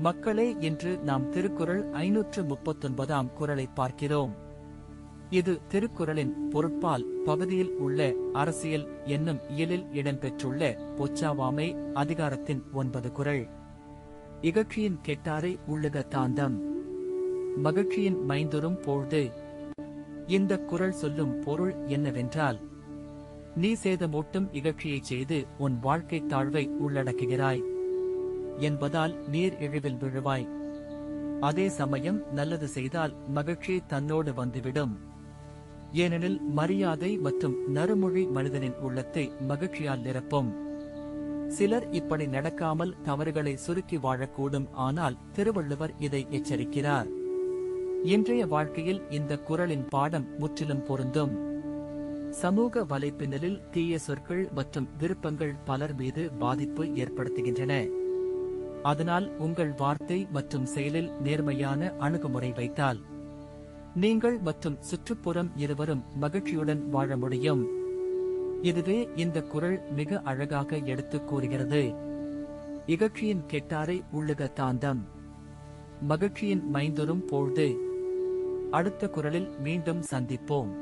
மக்களே, இன்று நாம் திருக்குறள் 539ஆம் குறளை பார்க்கிறோம். இது திருக்குறளின் பொருட்பால் பகுதியில் உள்ள அரசியல் என்னும் இயலில் இடம்பெற்றுள்ள பொச்சாவாமை அதிகாரத்தின் 9 குறள். இகழ்ச்சியின் கெட்டாரை உள்ளுக தாந்தம், மகிழ்ச்சியின் மைந்துறும் பொழுது. இந்த குறள் சொல்லும் பொருள் என்னவென்றால், நீ சேதமூட்டும் இகழ்ச்சியைச் செய்து உன் வாழ்க்கை தாழ்வை உள்ளடக்குகிறாய் என்பதால் நீர் இழிவில் விழுவாய். அதே சமயம் நல்லது செய்தால் மகிழ்ச்சி தன்னோடு வந்துவிடும். ஏனெனில் மரியாதை மற்றும் நறுமொழி மனிதனின் உள்ளத்தை மகிழ்ச்சியால் நிரப்பும். சிலர் இப்படி நடக்காமல் தவறுகளை சுருக்கி வாழக்கூடும். ஆனால் திருவள்ளுவர் இதை எச்சரிக்கிறார். இன்றைய வாழ்க்கையில் இந்த குறளின் பாடம் முற்றிலும் பொருந்தும். சமூக வலைப்பின்னலில் தீய சொற்கள் மற்றும் விருப்பங்கள் பலர் மீது பாதிப்பு ஏற்படுத்துகின்றன. அதனால் உங்கள் வார்த்தை மற்றும் செயலில் நேர்மையான அணுகுமுறை வைத்தால் நீங்கள் மற்றும் சுற்றுப்புறம் இருவரும் மகிழ்ச்சியுடன் வாழ முடியும். இதுவே இந்த குறள் மிக அழகாக எடுத்துக் கூறுகிறது. இகழ்ச்சியின் கெட்டாரை உள்ளுக தாந்தம், மகிழ்ச்சியின் மைந்துறும் பொழுது. அடுத்த குறளில் மீண்டும் சந்திப்போம்.